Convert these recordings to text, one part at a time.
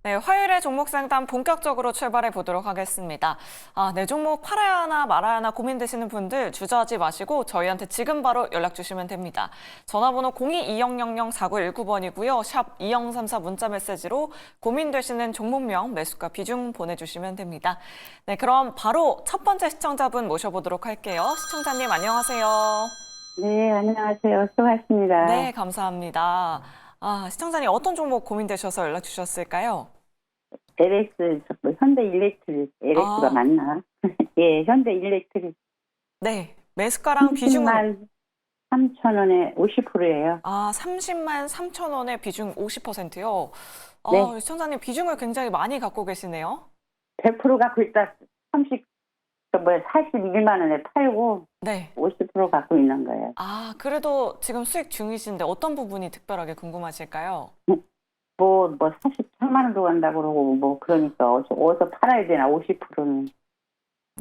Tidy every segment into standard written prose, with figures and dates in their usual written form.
네, 화요일에 종목 상담 본격적으로 출발해 보도록 하겠습니다. 내 종목 팔아야 하나 말아야 하나 고민되시는 분들 주저하지 마시고 저희한테 지금 바로 연락 주시면 됩니다. 전화번호 02-2000-4919번이고요. 샵 2034 문자 메시지로 고민되시는 종목명, 매수가 비중 보내주시면 됩니다. 네, 그럼 바로 첫 번째 시청자분 모셔보도록 할게요. 시청자님 안녕하세요. 네, 안녕하세요. 수고하셨습니다. 네, 감사합니다. 시청자님 어떤 종목 고민되셔서 연락 주셨을까요? LX, 현대일렉트릭, LX가 맞나? 예, 현대일렉트릭. 네, 매수가랑 비중은 30만 3천 원에 50%예요. 30만 3천 원의 비중 50%요. 네. 시청자님 비중을 굉장히 많이 갖고 계시네요. 100% 갖고 있다. 41만 원에 팔고 네. 50% 갖고 있는 거예요. 그래도 지금 수익 중이신데 어떤 부분이 특별하게 궁금하실까요? 43만 원 들어간다고 그러고, 그러니까 어디서 팔아야 되나, 50%는.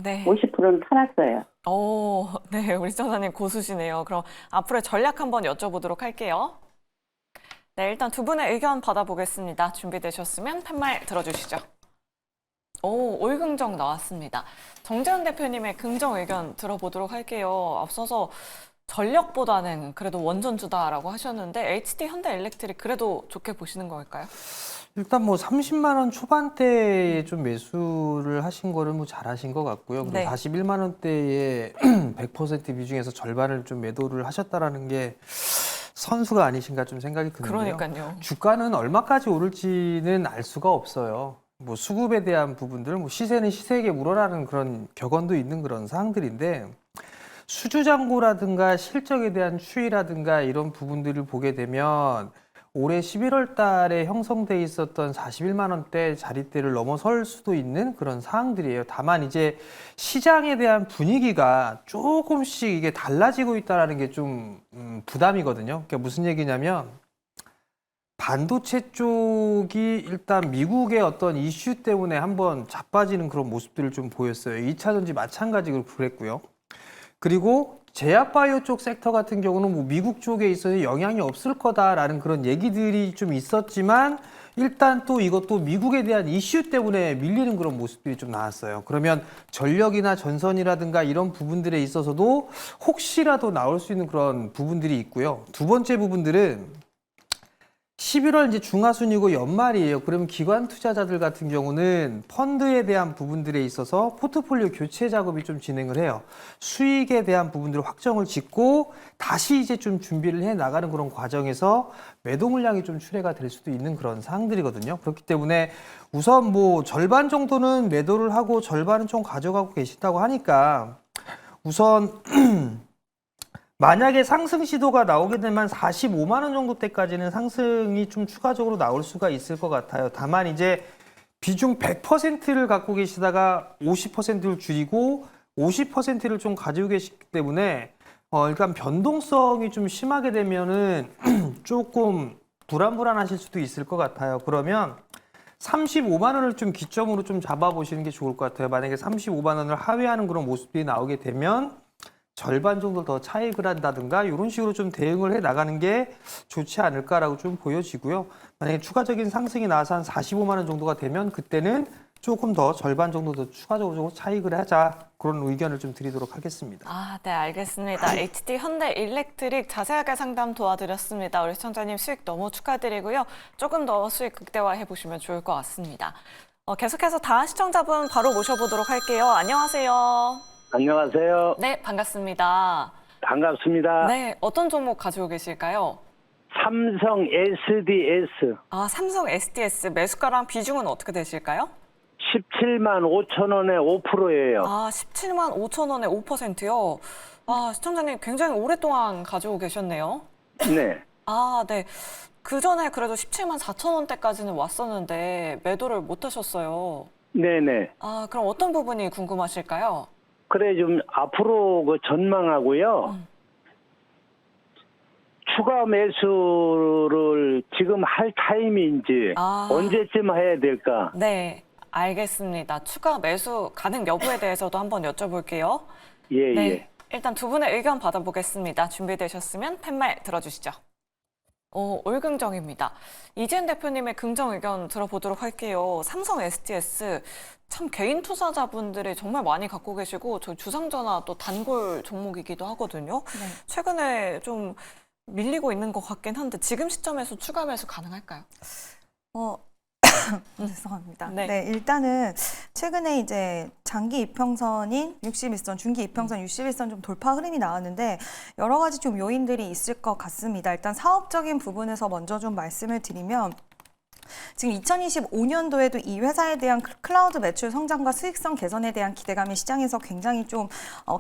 네. 50%는 팔았어요. 네, 우리 시청자님 고수시네요. 그럼 앞으로의 전략 한번 여쭤보도록 할게요. 네, 일단 두 분의 의견 받아보겠습니다. 준비되셨으면 팻말 들어주시죠. 올긍정 나왔습니다. 정재현 대표님의 긍정 의견 들어보도록 할게요. 앞서서 전력보다는 그래도 원전주다라고 하셨는데 HD 현대일렉트릭 그래도 좋게 보시는 걸까요? 일단 30만 원 초반대에 좀 매수를 하신 거를 잘하신 것 같고요. 그리고 네. 41만 원대에 100% 비중에서 절반을 좀 매도를 하셨다라는 게 선수가 아니신가 좀 생각이 드는데요. 그러니까요. 주가는 얼마까지 오를지는 알 수가 없어요. 수급에 대한 부분들, 시세는 시세에게 물어라는 그런 격언도 있는 그런 사항들인데 수주잔고라든가 실적에 대한 추이라든가 이런 부분들을 보게 되면 올해 11월 달에 형성돼 있었던 41만 원대 자리대를 넘어설 수도 있는 그런 사항들이에요. 다만 이제 시장에 대한 분위기가 조금씩 이게 달라지고 있다는 게 좀 부담이거든요. 그러니까 무슨 얘기냐면 반도체 쪽이 일단 미국의 어떤 이슈 때문에 한번 자빠지는 그런 모습들을 좀 보였어요. 2차 전지 마찬가지로 그랬고요. 그리고 제약바이오 쪽 섹터 같은 경우는 미국 쪽에 있어서 영향이 없을 거다라는 그런 얘기들이 좀 있었지만 일단 또 이것도 미국에 대한 이슈 때문에 밀리는 그런 모습들이 좀 나왔어요. 그러면 전력이나 전선이라든가 이런 부분들에 있어서도 혹시라도 나올 수 있는 그런 부분들이 있고요. 두 번째 부분들은 11월 이제 중하순이고 연말이에요. 그러면 기관 투자자들 같은 경우는 펀드에 대한 부분들에 있어서 포트폴리오 교체 작업이 좀 진행을 해요. 수익에 대한 부분들을 확정을 짓고 다시 이제 좀 준비를 해 나가는 그런 과정에서 매도 물량이 좀 출회가 될 수도 있는 그런 사항들이거든요. 그렇기 때문에 우선 절반 정도는 매도를 하고 절반은 좀 가져가고 계신다고 하니까 우선 만약에 상승 시도가 나오게 되면 45만 원 정도 때까지는 상승이 좀 추가적으로 나올 수가 있을 것 같아요. 다만 이제 비중 100%를 갖고 계시다가 50%를 줄이고 50%를 좀 가지고 계시기 때문에 일단 변동성이 좀 심하게 되면은 조금 불안하실 수도 있을 것 같아요. 그러면 35만 원을 좀 기점으로 좀 잡아보시는 게 좋을 것 같아요. 만약에 35만 원을 하회하는 그런 모습들이 나오게 되면 절반 정도 더 차익을 한다든가 이런 식으로 좀 대응을 해 나가는 게 좋지 않을까라고 좀 보여지고요. 만약에 추가적인 상승이 나와서 한 45만 원 정도가 되면 그때는 조금 더 절반 정도 더 추가적으로 차익을 하자 그런 의견을 좀 드리도록 하겠습니다. 네, 알겠습니다. HD 현대일렉트릭 자세하게 상담 도와드렸습니다. 우리 시청자님 수익 너무 축하드리고요. 조금 더 수익 극대화해 보시면 좋을 것 같습니다. 계속해서 다음 시청자분 바로 모셔보도록 할게요. 안녕하세요. 안녕하세요. 네, 반갑습니다. 반갑습니다. 네, 어떤 종목 가지고 계실까요? 삼성 SDS 삼성 SDS 매수가랑 비중은 어떻게 되실까요? 17만 5천 원에 5%예요. 17만 5천 원에 5%요. 시청자님 굉장히 오랫동안 가지고 계셨네요. 네. 네. 그 전에 그래도 17만 4천 원대까지는 왔었는데 매도를 못 하셨어요. 네네. 그럼 어떤 부분이 궁금하실까요? 그래 좀 앞으로 그 전망하고요. 추가 매수를 지금 할 타임인지 언제쯤 해야 될까? 네, 알겠습니다. 추가 매수 가능 여부에 대해서도 한번 여쭤볼게요. 예, 네, 예. 일단 두 분의 의견 받아보겠습니다. 준비되셨으면 팻말 들어주시죠. 올긍정입니다. 이재현 대표님의 긍정 의견 들어보도록 할게요. 삼성 SDS 참 개인 투자자분들이 정말 많이 갖고 계시고 저 주상전화 또 단골 종목이기도 하거든요. 네. 최근에 좀 밀리고 있는 것 같긴 한데 지금 시점에서 추가 매수 가능할까요? 죄송합니다. 네. 네, 일단은 최근에 이제 장기 이평선인 61선, 중기 이평선 61선 좀 돌파 흐름이 나왔는데 여러 가지 좀 요인들이 있을 것 같습니다. 일단 사업적인 부분에서 먼저 좀 말씀을 드리면 지금 2025년도에도 이 회사에 대한 클라우드 매출 성장과 수익성 개선에 대한 기대감이 시장에서 굉장히 좀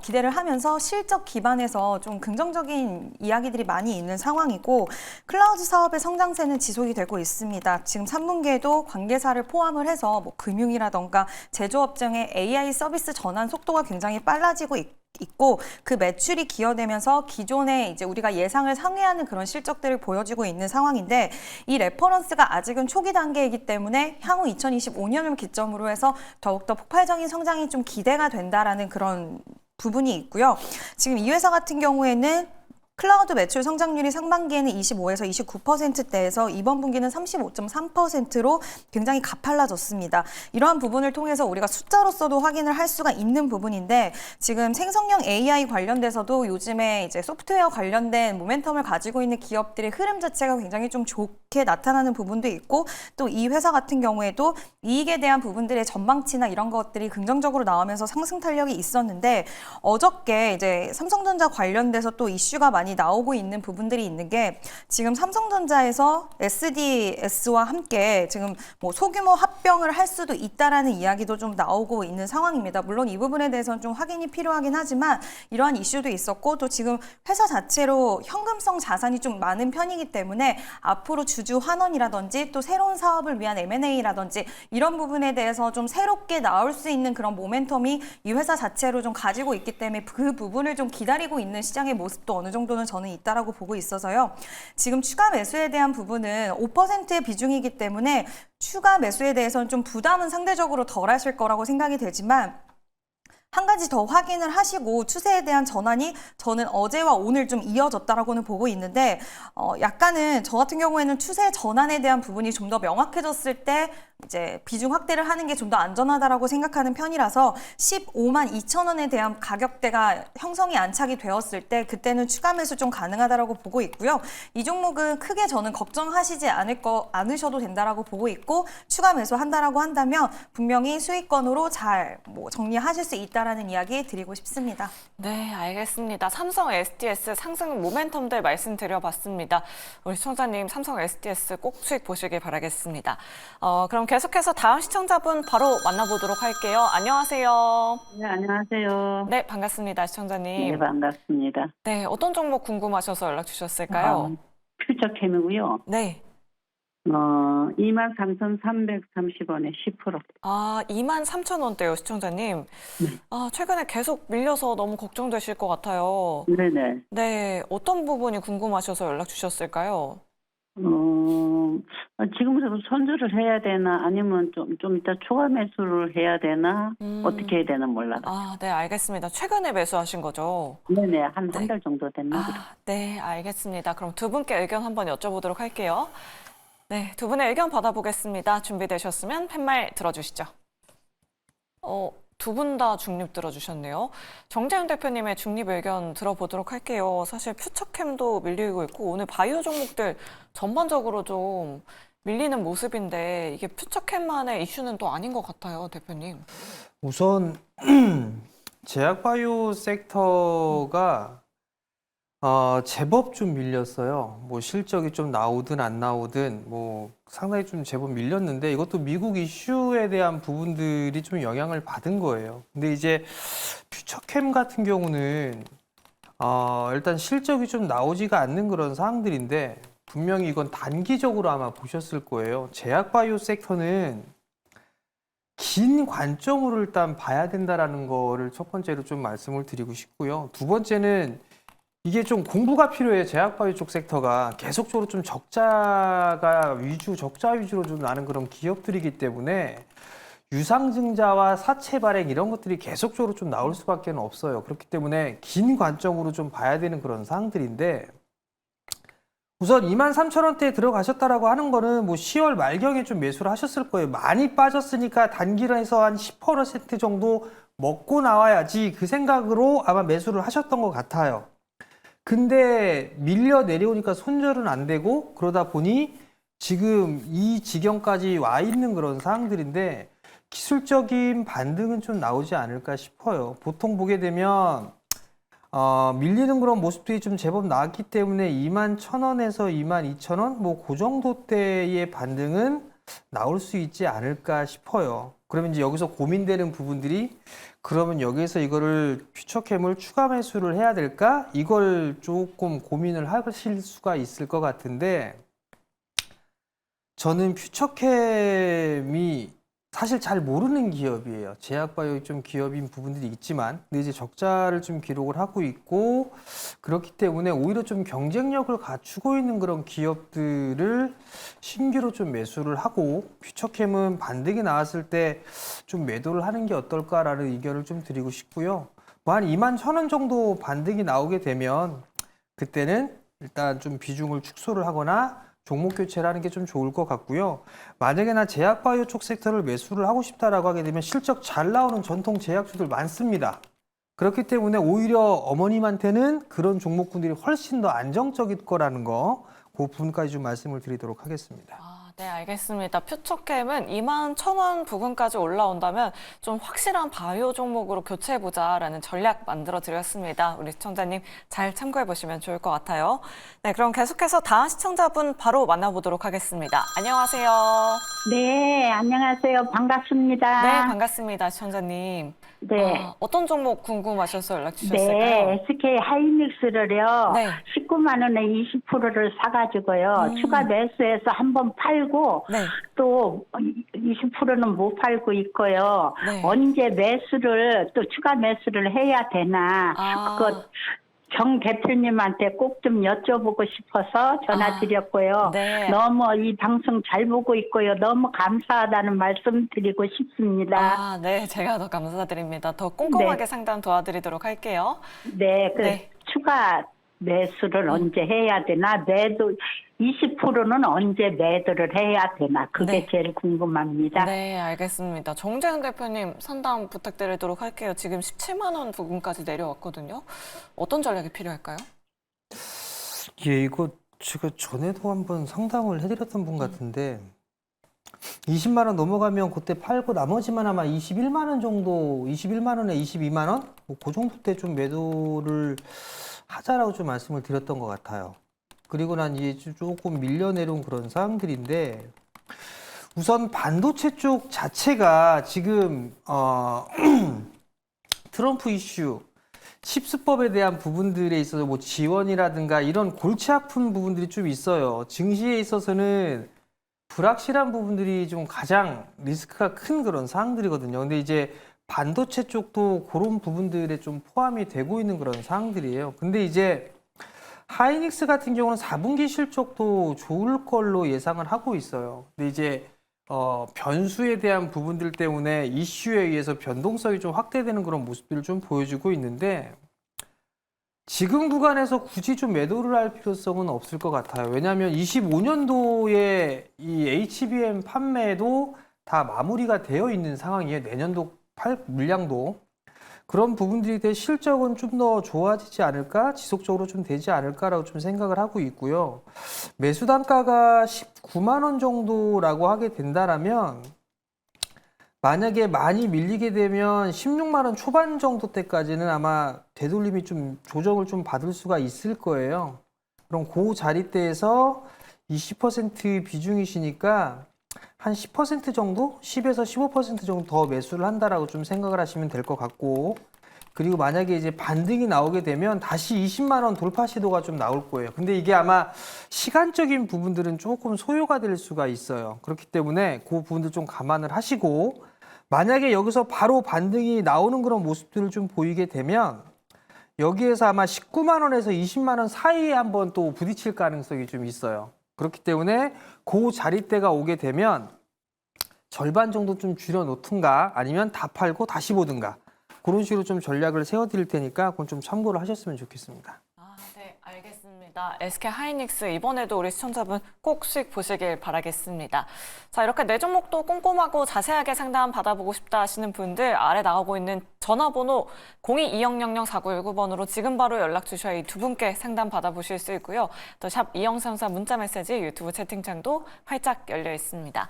기대를 하면서 실적 기반에서 좀 긍정적인 이야기들이 많이 있는 상황이고 클라우드 사업의 성장세는 지속이 되고 있습니다. 지금 3분기에도 관계사를 포함을 해서 뭐 금융이라던가 제조업종의 AI 서비스 전환 속도가 굉장히 빨라지고 있고 그 매출이 기여되면서 기존에 이제 우리가 예상을 상회하는 그런 실적들을 보여주고 있는 상황인데 이 레퍼런스가 아직은 초기 단계이기 때문에 향후 2025년을 기점으로 해서 더욱더 폭발적인 성장이 좀 기대가 된다라는 그런 부분이 있고요. 지금 이 회사 같은 경우에는 클라우드 매출 성장률이 상반기에는 25에서 29%대에서 이번 분기는 35.3%로 굉장히 가팔라졌습니다. 이러한 부분을 통해서 우리가 숫자로서도 확인을 할 수가 있는 부분인데 지금 생성형 AI 관련돼서도 요즘에 이제 소프트웨어 관련된 모멘텀을 가지고 있는 기업들의 흐름 자체가 굉장히 좀 좋게 나타나는 부분도 있고 또 이 회사 같은 경우에도 이익에 대한 부분들의 전망치나 이런 것들이 긍정적으로 나오면서 상승 탄력이 있었는데 어저께 이제 삼성전자 관련돼서 또 이슈가 많이 나오고 있는 부분들이 있는 게 지금 삼성전자에서 SDS와 함께 지금 뭐 소규모 합병을 할 수도 있다라는 이야기도 좀 나오고 있는 상황입니다. 물론 이 부분에 대해서는 좀 확인이 필요하긴 하지만 이러한 이슈도 있었고 또 지금 회사 자체로 현금성 자산이 좀 많은 편이기 때문에 앞으로 주주 환원이라든지 또 새로운 사업을 위한 M&A라든지 이런 부분에 대해서 좀 새롭게 나올 수 있는 그런 모멘텀이 이 회사 자체로 좀 가지고 있기 때문에 그 부분을 좀 기다리고 있는 시장의 모습도 어느 정도는 저는 있다라고 보고 있어서요. 지금 추가 매수에 대한 부분은 5%의 비중이기 때문에 추가 매수에 대해서는 좀 부담은 상대적으로 덜 하실 거라고 생각이 되지만 한 가지 더 확인을 하시고 추세에 대한 전환이 저는 어제와 오늘 좀 이어졌다라고는 보고 있는데 약간은 저 같은 경우에는 추세 전환에 대한 부분이 좀 더 명확해졌을 때 이제 비중 확대를 하는 게 좀 더 안전하다라고 생각하는 편이라서 15만 2천 원에 대한 가격대가 형성이 안착이 되었을 때 그때는 추가 매수 좀 가능하다라고 보고 있고요. 이 종목은 크게 저는 걱정하시지 않으셔도 된다라고 보고 있고 추가 매수한다라고 한다면 분명히 수익권으로 잘 뭐 정리하실 수 있다라는 이야기 드리고 싶습니다. 네, 알겠습니다. 삼성 SDS 상승 모멘텀들 말씀드려봤습니다. 우리 시청자님 삼성 SDS 꼭 수익 보시길 바라겠습니다. 그럼 계속해서 다음 시청자분 바로 만나보도록 할게요. 안녕하세요. 네, 안녕하세요. 네, 반갑습니다, 시청자님. 네, 반갑습니다. 네, 어떤 종목 궁금하셔서 연락 주셨을까요? 퓨처캠이고요. 네. 23,330원에 10%. 23,000원대요, 시청자님. 최근에 계속 밀려서 너무 걱정되실 것 같아요. 네네. 네, 어떤 부분이 궁금하셔서 연락 주셨을까요? 지금부터 손절을 해야 되나 아니면 좀 이따 추가 매수를 해야 되나 어떻게 해야 되나 몰라요. 네, 알겠습니다. 최근에 매수하신 거죠? 네네, 한 네. 달 정도 됐나 보다. 네, 알겠습니다. 그럼 두 분께 의견 한번 여쭤보도록 할게요. 네, 두 분의 의견 받아보겠습니다. 준비되셨으면 팻말 들어주시죠. 두 분 다 중립 들어주셨네요. 정재훈 대표님의 중립 의견 들어보도록 할게요. 사실 퓨처캠도 밀리고 있고 오늘 바이오 종목들 전반적으로 좀 밀리는 모습인데 이게 퓨처캠만의 이슈는 또 아닌 것 같아요, 대표님. 우선 제약바이오 섹터가 제법 좀 밀렸어요. 뭐 실적이 좀 나오든 안 나오든 뭐 상당히 좀 제법 밀렸는데 이것도 미국 이슈에 대한 부분들이 좀 영향을 받은 거예요. 근데 이제 퓨처캠 같은 경우는 일단 실적이 좀 나오지가 않는 그런 상황들인데 분명히 이건 단기적으로 아마 보셨을 거예요. 제약바이오 섹터는 긴 관점으로 일단 봐야 된다라는 거를 첫 번째로 좀 말씀을 드리고 싶고요. 두 번째는 이게 좀 공부가 필요해요. 제약바이오 쪽 섹터가 계속적으로 좀 적자 위주로 좀 나는 그런 기업들이기 때문에 유상증자와 사채 발행 이런 것들이 계속적으로 좀 나올 수밖에 없어요. 그렇기 때문에 긴 관점으로 좀 봐야 되는 그런 사항들인데 우선 23,000원대에 들어가셨다라고 하는 거는 뭐 10월 말경에 좀 매수를 하셨을 거예요. 많이 빠졌으니까 단기로 한 10% 정도 먹고 나와야지 그 생각으로 아마 매수를 하셨던 것 같아요. 근데 밀려 내려오니까 손절은 안 되고 그러다 보니 지금 이 지경까지 와 있는 그런 상황들인데 기술적인 반등은 좀 나오지 않을까 싶어요. 보통 보게 되면 밀리는 그런 모습들이 좀 제법 나왔기 때문에 21,000원에서 22,000원 뭐 그 정도 대의 반등은 나올 수 있지 않을까 싶어요. 그러면 이제 여기서 고민되는 부분들이 그러면 여기서 이거를 퓨처캠을 추가 매수를 해야 될까? 이걸 조금 고민을 하실 수가 있을 것 같은데 저는 퓨처캠이 사실 잘 모르는 기업이에요. 제약바이오 좀 기업인 부분들이 있지만, 근데 이제 적자를 좀 기록을 하고 있고, 그렇기 때문에 오히려 좀 경쟁력을 갖추고 있는 그런 기업들을 신규로 좀 매수를 하고, 퓨처캠은 반등이 나왔을 때 좀 매도를 하는 게 어떨까라는 의견을 좀 드리고 싶고요. 뭐 한 21,000원 정도 반등이 나오게 되면, 그때는 일단 좀 비중을 축소를 하거나, 종목 교체를 하는 게 좀 좋을 것 같고요. 만약에 나 제약바이오 쪽 섹터를 매수를 하고 싶다라고 하게 되면 실적 잘 나오는 전통 제약주들 많습니다. 그렇기 때문에 오히려 어머님한테는 그런 종목군들이 훨씬 더 안정적일 거라는 거, 그 부분까지 좀 말씀을 드리도록 하겠습니다. 네, 알겠습니다. 퓨처캠은 21,000원 부근까지 올라온다면 좀 확실한 바이오 종목으로 교체해보자라는 전략 만들어 드렸습니다. 우리 시청자님 잘 참고해 보시면 좋을 것 같아요. 네, 그럼 계속해서 다음 시청자분 바로 만나보도록 하겠습니다. 안녕하세요. 네, 안녕하세요. 반갑습니다. 네, 반갑습니다. 시청자님. 네. 어떤 종목 궁금하셔서 연락 주셨을까요? 네, SK 하이닉스를요. 네. 19만 원에 20%를 사가지고요. 추가 매수해서 한번 팔고 네. 또 20%는 못 팔고 있고요. 네. 언제 매수를 또 추가 매수를 해야 되나? 그거 정 대표님한테 꼭 좀 여쭤보고 싶어서 전화드렸고요. 네. 너무 이 방송 잘 보고 있고요. 너무 감사하다는 말씀 드리고 싶습니다. 네, 제가 더 감사드립니다. 더 꼼꼼하게 상담 도와드리도록 할게요. 네, 네. 추가 매수를 언제 해야 되나? 매도 20%는 언제 매도를 해야 되나? 그게 네. 제일 궁금합니다. 네, 알겠습니다. 정재현 대표님 상담 부탁드리도록 할게요. 지금 17만 원 부근까지 내려왔거든요. 어떤 전략이 필요할까요? 예, 이거 제가 전에도 한번 상담을 해드렸던 분 같은데 20만 원 넘어가면 그때 팔고 나머지만 아마 21만 원 정도, 21만 원에 22만 원? 뭐 그 정도 때 좀 매도를 하자라고 좀 말씀을 드렸던 것 같아요. 그리고 난 이제 조금 밀려내려온 그런 상황들인데 우선 반도체 쪽 자체가 지금 트럼프 이슈, 칩스법에 대한 부분들에 있어서 뭐 지원이라든가 이런 골치 아픈 부분들이 좀 있어요. 증시에 있어서는 불확실한 부분들이 좀 가장 리스크가 큰 그런 사항들이거든요. 근데 이제 반도체 쪽도 그런 부분들에 좀 포함이 되고 있는 그런 사항들이에요. 근데 이제 하이닉스 같은 경우는 4분기 실적도 좋을 걸로 예상을 하고 있어요. 근데 이제 변수에 대한 부분들 때문에 이슈에 의해서 변동성이 좀 확대되는 그런 모습들을 좀 보여주고 있는데 지금 구간에서 굳이 좀 매도를 할 필요성은 없을 것 같아요. 왜냐하면 25년도에 이 HBM 판매도 다 마무리가 되어 있는 상황이에요. 내년도 물량도. 그런 부분들에 대해 실적은 좀 더 좋아지지 않을까? 지속적으로 좀 되지 않을까라고 좀 생각을 하고 있고요. 매수 단가가 19만 원 정도라고 하게 된다라면 만약에 많이 밀리게 되면 16만 원 초반 정도 때까지는 아마 되돌림이 좀 조정을 좀 받을 수가 있을 거예요. 그럼 그 자리대에서 20% 비중이시니까 한 10% 정도? 10에서 15% 정도 더 매수를 한다라고 좀 생각을 하시면 될 것 같고 그리고 만약에 이제 반등이 나오게 되면 다시 20만 원 돌파 시도가 좀 나올 거예요. 근데 이게 아마 시간적인 부분들은 조금 소요가 될 수가 있어요. 그렇기 때문에 그 부분들 좀 감안을 하시고 만약에 여기서 바로 반등이 나오는 그런 모습들을 좀 보이게 되면 여기에서 아마 19만 원에서 20만 원 사이에 한번 또 부딪힐 가능성이 좀 있어요. 그렇기 때문에 그 자리대가 오게 되면 절반 정도 좀 줄여놓든가 아니면 다 팔고 다시 보든가 그런 식으로 좀 전략을 세워드릴 테니까 그건 좀 참고를 하셨으면 좋겠습니다. 네, 알겠습니다. 맞습니다. SK 하이닉스 이번에도 우리 시청자분 꼭 수익 보시길 바라겠습니다. 자, 이렇게 내 종목도 꼼꼼하고 자세하게 상담 받아보고 싶다 하시는 분들 아래 나오고 있는 전화번호 0220004919번으로 지금 바로 연락 주셔야 이 두 분께 상담 받아보실 수 있고요. 또 샵 2034 문자 메시지 유튜브 채팅창도 활짝 열려 있습니다.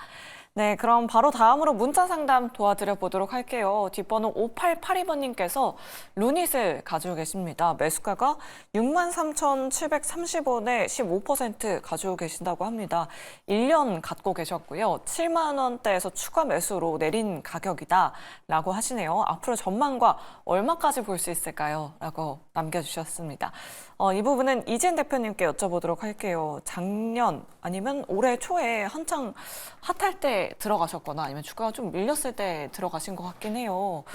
네, 그럼 바로 다음으로 문자 상담 도와드려 보도록 할게요. 뒷번호 5882번님께서 루닛을 가지고 계십니다. 매수가가 63,730원에 15% 가지고 계신다고 합니다. 1년 갖고 계셨고요. 7만 원대에서 추가 매수로 내린 가격이다 라고 하시네요. 앞으로 전망과 얼마까지 볼 수 있을까요? 라고 남겨주셨습니다. 이 부분은 이진 대표님께 여쭤보도록 할게요. 작년 아니면 올해 초에 한창 핫할 때 들어가셨거나 아니면 주가가 좀 밀렸을 때 들어가신 것 같긴 해요.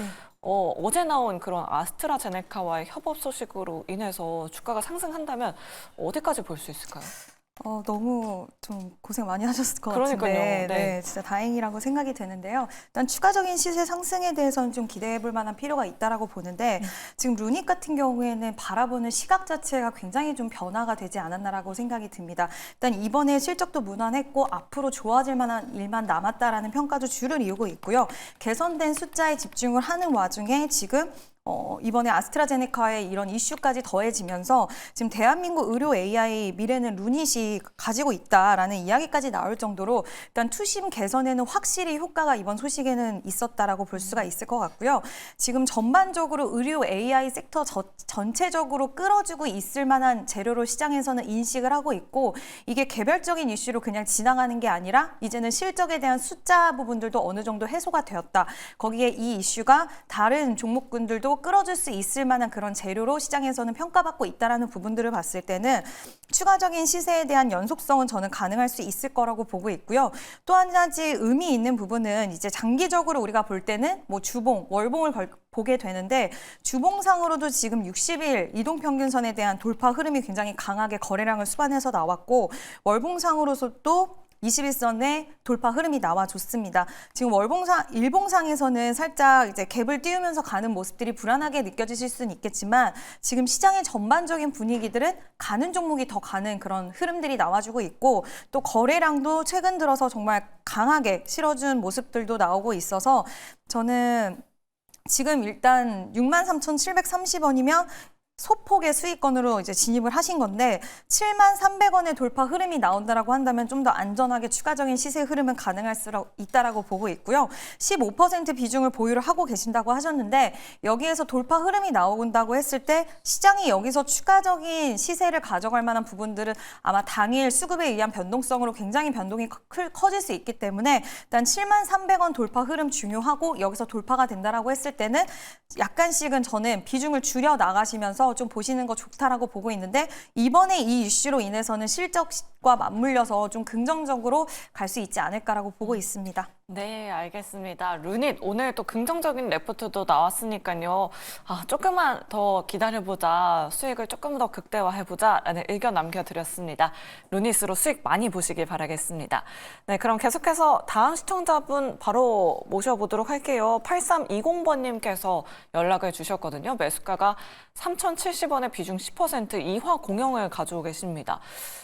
어제 나온 그런 아스트라제네카와의 협업 소식으로 인해서 주가가 상승한다면 어디까지 볼 수 있을까요? 너무 좀 고생 많이 하셨을 것 그러니까요. 같은데 네. 진짜 다행이라고 생각이 되는데요. 일단 추가적인 시세 상승에 대해서는 좀 기대해 볼 만한 필요가 있다라고 보는데 지금 루닛 같은 경우에는 바라보는 시각 자체가 굉장히 좀 변화가 되지 않았나라고 생각이 듭니다. 일단 이번에 실적도 무난했고 앞으로 좋아질 만한 일만 남았다라는 평가도 줄을 이루고 있고요. 개선된 숫자에 집중을 하는 와중에 지금 이번에 아스트라제네카의 이런 이슈까지 더해지면서 지금 대한민국 의료 AI 미래는 루닛이 가지고 있다라는 이야기까지 나올 정도로 일단 투심 개선에는 확실히 효과가 이번 소식에는 있었다라고 볼 수가 있을 것 같고요. 지금 전반적으로 의료 AI 섹터 전체적으로 끌어주고 있을 만한 재료로 시장에서는 인식을 하고 있고 이게 개별적인 이슈로 그냥 지나가는 게 아니라 이제는 실적에 대한 숫자 부분들도 어느 정도 해소가 되었다. 거기에 이 이슈가 다른 종목군들도 끌어줄 수 있을 만한 그런 재료로 시장에서는 평가받고 있다는 부분들을 봤을 때는 추가적인 시세에 대한 연속성은 저는 가능할 수 있을 거라고 보고 있고요. 또 한 가지 의미 있는 부분은 이제 장기적으로 우리가 볼 때는 뭐 주봉, 월봉을 보게 되는데 주봉상으로도 지금 60일 이동평균선에 대한 돌파 흐름이 굉장히 강하게 거래량을 수반해서 나왔고 월봉상으로서도 21선의 돌파 흐름이 나와줬습니다. 지금 일봉상에서는 살짝 이제 갭을 띄우면서 가는 모습들이 불안하게 느껴지실 수는 있겠지만 지금 시장의 전반적인 분위기들은 가는 종목이 더 가는 그런 흐름들이 나와주고 있고 또 거래량도 최근 들어서 정말 강하게 실어준 모습들도 나오고 있어서 저는 지금 일단 63,730원이면 소폭의 수익권으로 이제 진입을 하신 건데 73,300원의 돌파 흐름이 나온다라고 한다면 좀 더 안전하게 추가적인 시세 흐름은 가능할 수 있다라고 보고 있고요. 15% 비중을 보유를 하고 계신다고 하셨는데 여기에서 돌파 흐름이 나온다고 했을 때 시장이 여기서 추가적인 시세를 가져갈 만한 부분들은 아마 당일 수급에 의한 변동성으로 굉장히 변동이 커질 수 있기 때문에 일단 73,300원 돌파 흐름 중요하고 여기서 돌파가 된다라고 했을 때는 약간씩은 저는 비중을 줄여 나가시면서 좀 보시는 거 좋다라고 보고 있는데 이번에 이 이슈로 인해서는 실적과 맞물려서 좀 긍정적으로 갈 수 있지 않을까라고 보고 있습니다. 네, 알겠습니다. 루닛 오늘 또 긍정적인 레포트도 나왔으니까요. 조금만 더 기다려보자. 수익을 조금 더 극대화해보자 라는 의견 남겨드렸습니다. 루닛으로 수익 많이 보시길 바라겠습니다. 네, 그럼 계속해서 다음 시청자분 바로 모셔보도록 할게요. 8320번님께서 연락을 주셨거든요. 매수가가 3,070원에 비중 10% 이화 공영을 가지고 계십니다.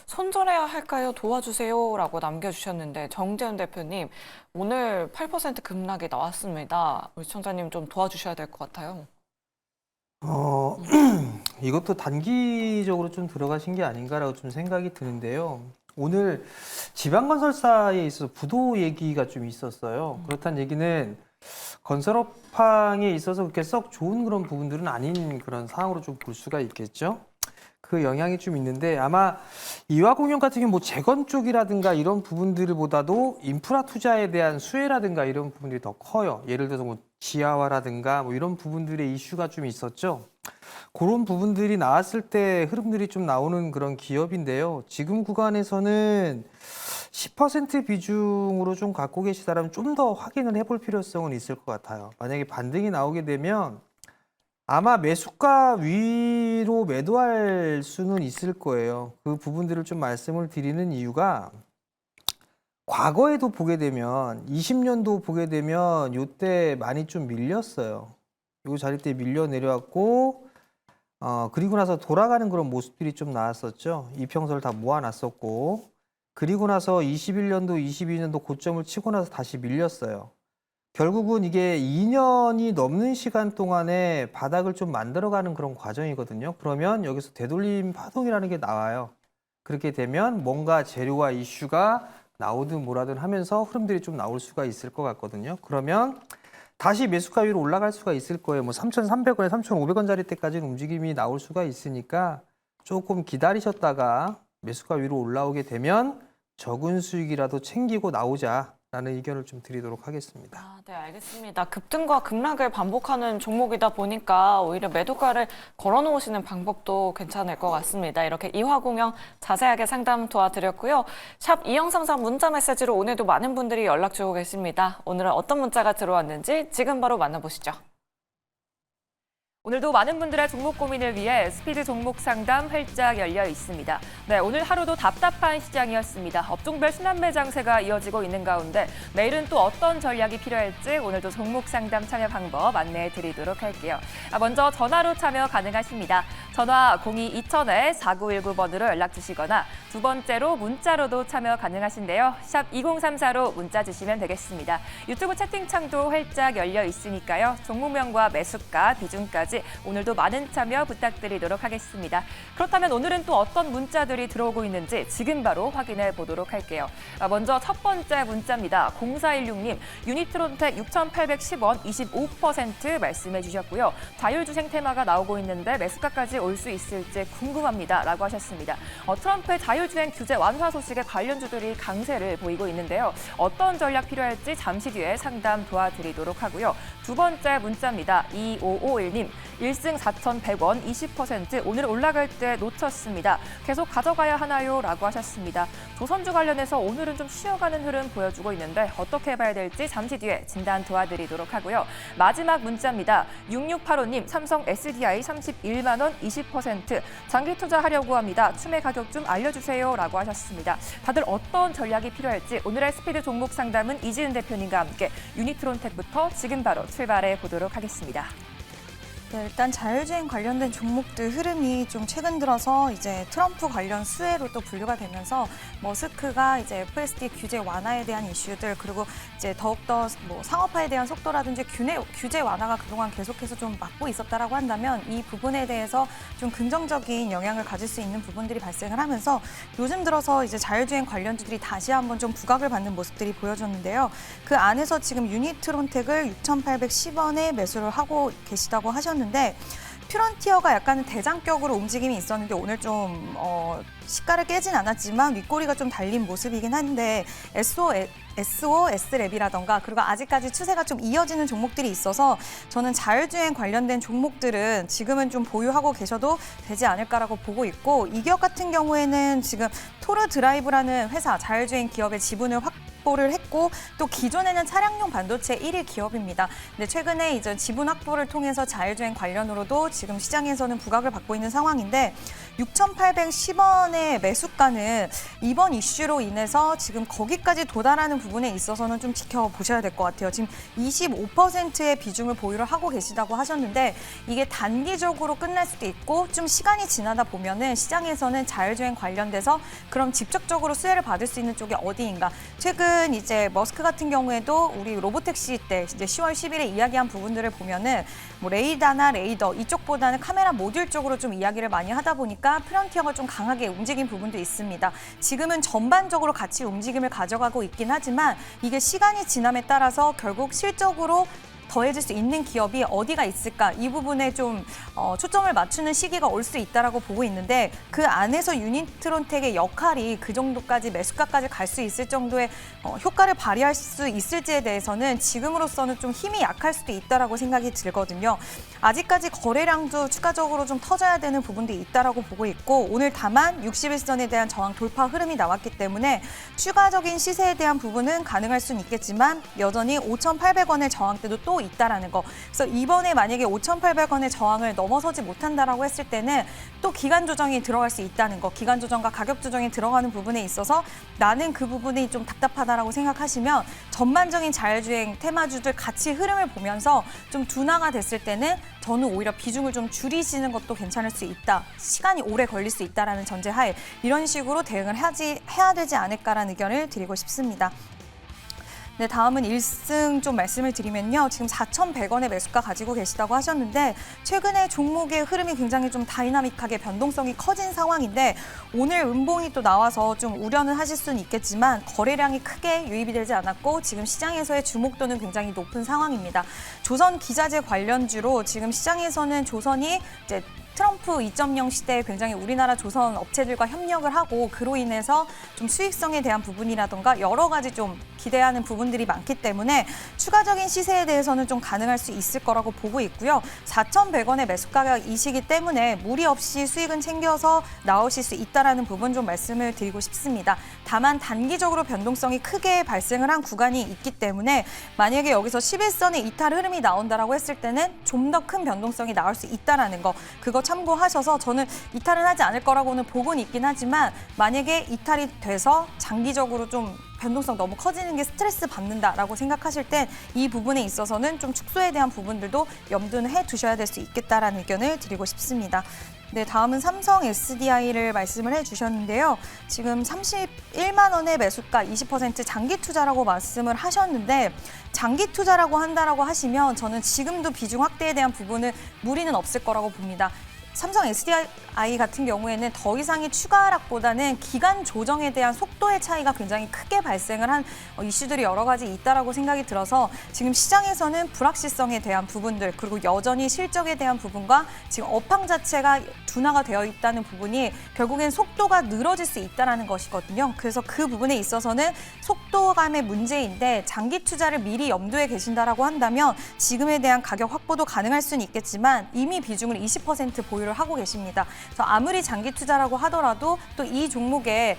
손절해야 할까요? 도와주세요 라고 남겨주셨는데 정재훈 대표님 오늘 8% 급락이 나왔습니다. 우리 시청자님 좀 도와주셔야 될 것 같아요. 이것도 단기적으로 좀 들어가신 게 아닌가라고 좀 생각이 드는데요. 오늘 지방건설사에 있어서 부도 얘기가 좀 있었어요. 그렇다는 얘기는 건설업황에 있어서 그렇게 썩 좋은 그런 부분들은 아닌 그런 상황으로 좀 볼 수가 있겠죠. 그 영향이 좀 있는데 아마 이화공영 같은 경우 뭐 재건 쪽이라든가 이런 부분들보다도 인프라 투자에 대한 수혜라든가 이런 부분들이 더 커요. 예를 들어서 뭐 지하화라든가 뭐 이런 부분들의 이슈가 좀 있었죠. 그런 부분들이 나왔을 때 흐름들이 좀 나오는 그런 기업인데요. 지금 구간에서는 10% 비중으로 좀 갖고 계시다면 좀 더 확인을 해볼 필요성은 있을 것 같아요. 만약에 반등이 나오게 되면 아마 매수가 위로 매도할 수는 있을 거예요. 그 부분들을 좀 말씀을 드리는 이유가 과거에도 보게 되면 20년도 보게 되면 이때 많이 좀 밀렸어요. 이 자리 때 밀려 내려왔고 그리고 나서 돌아가는 그런 모습들이 좀 나왔었죠. 이평선을 다 모아놨었고, 그리고 나서 21년도, 22년도 고점을 치고 나서 다시 밀렸어요. 결국은 이게 2년이 넘는 시간 동안에 바닥을 좀 만들어가는 그런 과정이거든요. 그러면 여기서 되돌림 파동이라는 게 나와요. 그렇게 되면 뭔가 재료와 이슈가 나오든 뭐라든 하면서 흐름들이 좀 나올 수가 있을 것 같거든요. 그러면 다시 매수가 위로 올라갈 수가 있을 거예요. 뭐 3,300원에 3,500원짜리 때까지는 움직임이 나올 수가 있으니까 조금 기다리셨다가 매수가 위로 올라오게 되면 적은 수익이라도 챙기고 나오자라는 의견을 좀 드리도록 하겠습니다. 네, 알겠습니다. 급등과 급락을 반복하는 종목이다 보니까 오히려 매도가를 걸어놓으시는 방법도 괜찮을 것 같습니다. 이렇게 이화공영 자세하게 상담 도와드렸고요. 샵 2033 문자 메시지로 오늘도 많은 분들이 연락 주고 계십니다. 오늘은 어떤 문자가 들어왔는지 지금 바로 만나보시죠. 오늘도 많은 분들의 종목 고민을 위해 스피드 종목 상담 활짝 열려 있습니다. 네, 오늘 하루도 답답한 시장이었습니다. 업종별 순환매 장세가 이어지고 있는 가운데 내일은 또 어떤 전략이 필요할지 오늘도 종목 상담 참여 방법 안내해 드리도록 할게요. 먼저 전화로 참여 가능하십니다. 전화 02-2000-4919번으로 연락 주시거나 두 번째로 문자로도 참여 가능하신데요. 샵 2034로 문자 주시면 되겠습니다. 유튜브 채팅창도 활짝 열려 있으니까요. 종목명과 매수가, 비중까지 오늘도 많은 참여 부탁드리도록 하겠습니다. 그렇다면 오늘은 또 어떤 문자들이 들어오고 있는지 지금 바로 확인해 보도록 할게요. 먼저 첫 번째 문자입니다. 0416님, 유니트론텍 6,810원 25% 말씀해 주셨고요. 자율주행 테마가 나오고 있는데 매수가까지 올 수 있을지 궁금합니다. 라고 하셨습니다. 트럼프의 자율주행 규제 완화 소식에 관련주들이 강세를 보이고 있는데요. 어떤 전략 필요할지 잠시 뒤에 상담 도와드리도록 하고요. 두 번째 문자입니다. 2551님, 1승 4,100원 20% 오늘 올라갈 때 놓쳤습니다. 계속 가져가야 하나요? 라고 하셨습니다. 조선주 관련해서 오늘은 좀 쉬어가는 흐름 보여주고 있는데 어떻게 봐야 될지 잠시 뒤에 진단 도와드리도록 하고요. 마지막 문자입니다. 6685님, 삼성 SDI 31만 원 20% 장기 투자하려고 합니다. 추매 가격 좀 알려주세요. 라고 하셨습니다. 다들 어떤 전략이 필요할지 오늘의 스피드 종목 상담은 이지은 대표님과 함께 유니트론텍부터 지금 바로 출발해 보도록 하겠습니다. 네, 일단 자율주행 관련된 종목들 흐름이 좀 최근 들어서 이제 트럼프 관련 수혜로 또 분류가 되면서 머스크가 이제 FSD 규제 완화에 대한 이슈들 그리고 이제 더욱더 뭐 상업화에 대한 속도라든지 규제 완화가 그동안 계속해서 좀 막고 있었다라고 한다면 이 부분에 대해서 좀 긍정적인 영향을 가질 수 있는 부분들이 발생을 하면서 요즘 들어서 이제 자율주행 관련주들이 다시 한번 좀 부각을 받는 모습들이 보여졌는데요. 그 안에서 지금 유니트론텍을 6,810원에 매수를 하고 계시다고 하셨는데 퓨런티어가 약간 대장격으로 움직임이 있었는데 오늘 좀 시가를 깨진 않았지만 윗꼬리가 좀 달린 모습이긴 한데 SOS랩이라던가 그리고 아직까지 추세가 좀 이어지는 종목들이 있어서 저는 자율주행 관련된 종목들은 지금은 좀 보유하고 계셔도 되지 않을까라고 보고 있고 이 기업 같은 경우에는 지금 토르 드라이브라는 회사 자율주행 기업의 지분을 확보를 했고 또 기존에는 차량용 반도체 1위 기업입니다. 근데 최근에 이제 지분 확보를 통해서 자율주행 관련으로도 지금 시장에서는 부각을 받고 있는 상황인데 6,810원의 매수가는 이번 이슈로 인해서 지금 거기까지 도달하는 부분에 있어서는 좀 지켜보셔야 될 것 같아요. 지금 25%의 비중을 보유를 하고 계시다고 하셨는데 이게 단기적으로 끝날 수도 있고 좀 시간이 지나다 보면은 시장에서는 자율주행 관련돼서 그럼 직접적으로 수혜를 받을 수 있는 쪽이 어디인가. 최근 이제 머스크 같은 경우에도 우리 로보택시 때 이제 10월 10일에 이야기한 부분들을 보면은 뭐 레이더나 레이더 이쪽보다는 카메라 모듈 쪽으로 좀 이야기를 많이 하다 보니까 프론티어가 좀 강하게 움직인 부분도 있습니다. 지금은 전반적으로 같이 움직임을 가져가고 있긴 하지만 이게 시간이 지남에 따라서 결국 실적으로 더해질 수 있는 기업이 어디가 있을까 이 부분에 좀 초점을 맞추는 시기가 올 수 있다라고 보고 있는데 그 안에서 유니트론텍의 역할이 그 정도까지 매수가까지 갈 수 있을 정도의 효과를 발휘할 수 있을지에 대해서는 지금으로서는 좀 힘이 약할 수도 있다라고 생각이 들거든요. 아직까지 거래량도 추가적으로 좀 터져야 되는 부분도 있다라고 보고 있고 오늘 다만 61선에 대한 저항 돌파 흐름이 나왔기 때문에 추가적인 시세에 대한 부분은 가능할 수는 있겠지만 여전히 5,800원의 저항대도 또 수도 있다라는 거. 그래서 이번에 만약에 5,800원의 저항을 넘어서지 못한다라고 했을 때는 또 기간 조정이 들어갈 수 있다는 거. 기간 조정과 가격 조정이 들어가는 부분에 있어서 나는 그 부분이 좀 답답하다라고 생각하시면 전반적인 자율주행 테마주들 같이 흐름을 보면서 좀 둔화가 됐을 때는 저는 오히려 비중을 좀 줄이시는 것도 괜찮을 수 있다. 시간이 오래 걸릴 수 있다라는 전제하에 이런 식으로 대응을 해야 되지 않을까라는 의견을 드리고 싶습니다. 네, 다음은 1승 좀 말씀을 드리면요. 지금 4,100원의 매수가 가지고 계시다고 하셨는데 최근에 종목의 흐름이 굉장히 좀 다이나믹하게 변동성이 커진 상황인데 오늘 음봉이 또 나와서 좀 우려는 하실 수는 있겠지만 거래량이 크게 유입이 되지 않았고 지금 시장에서의 주목도는 굉장히 높은 상황입니다. 조선 기자재 관련주로 지금 시장에서는 조선이 이제 트럼프 2.0 시대에 굉장히 우리나라 조선 업체들과 협력을 하고 그로 인해서 좀 수익성에 대한 부분이라던가 여러 가지 좀 기대하는 부분들이 많기 때문에 추가적인 시세에 대해서는 좀 가능할 수 있을 거라고 보고 있고요. 4,100원의 매수 가격이시기 때문에 무리 없이 수익은 챙겨서 나오실 수 있다라는 부분 좀 말씀을 드리고 싶습니다. 다만 단기적으로 변동성이 크게 발생을 한 구간이 있기 때문에 만약에 여기서 11선의 이탈 흐름이 나온다라고 했을 때는 좀 더 큰 변동성이 나올 수 있다라는 거. 그거 참고하셔서 저는 이탈은 하지 않을 거라고는 보고는 있긴 하지만 만약에 이탈이 돼서 장기적으로 좀 변동성 너무 커지는 게 스트레스 받는다라고 생각하실 땐 이 부분에 있어서는 좀 축소에 대한 부분들도 염두는 해 두셔야 될 수 있겠다라는 의견을 드리고 싶습니다. 네, 다음은 삼성 SDI를 말씀을 해주셨는데요. 지금 31만 원의 매수가 20% 장기 투자라고 말씀을 하셨는데 장기 투자라고 한다라고 하시면 저는 지금도 비중 확대에 대한 부분은 무리는 없을 거라고 봅니다. 삼성 SDI 같은 경우에는 더 이상의 추가 하락보다는 기간 조정에 대한 속도의 차이가 굉장히 크게 발생을 한 이슈들이 여러 가지 있다라고 생각이 들어서 지금 시장에서는 불확실성에 대한 부분들 그리고 여전히 실적에 대한 부분과 지금 업황 자체가 둔화가 되어 있다는 부분이 결국엔 속도가 늘어질 수 있다는 것이거든요. 그래서 그 부분에 있어서는 속도감의 문제인데 장기 투자를 미리 염두에 계신다라고 한다면 지금에 대한 가격 확보도 가능할 수는 있겠지만 이미 비중을 20% 보유를 하고 계십니다. 그래서 아무리 장기 투자라고 하더라도 또 이 종목에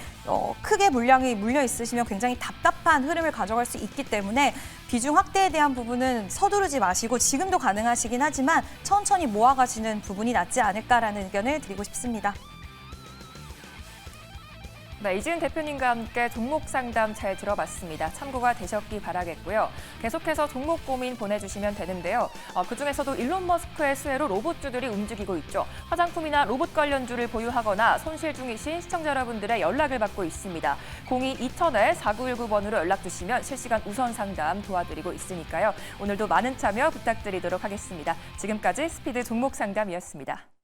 크게 물량이 물려 있으시면 굉장히 답답한 흐름을 가져갈 수 있기 때문에 비중 확대에 대한 부분은 서두르지 마시고 지금도 가능하시긴 하지만 천천히 모아가시는 부분이 낫지 않을까라는 의견을 드리고 싶습니다. 네, 이지은 대표님과 함께 종목 상담 잘 들어봤습니다. 참고가 되셨기 바라겠고요. 계속해서 종목 고민 보내주시면 되는데요. 그중에서도 일론 머스크의 수혜로 로봇주들이 움직이고 있죠. 화장품이나 로봇 관련주를 보유하거나 손실 중이신 시청자 여러분들의 연락을 받고 있습니다. 02-2000-4919번으로 연락 주시면 실시간 우선 상담 도와드리고 있으니까요. 오늘도 많은 참여 부탁드리도록 하겠습니다. 지금까지 스피드 종목 상담이었습니다.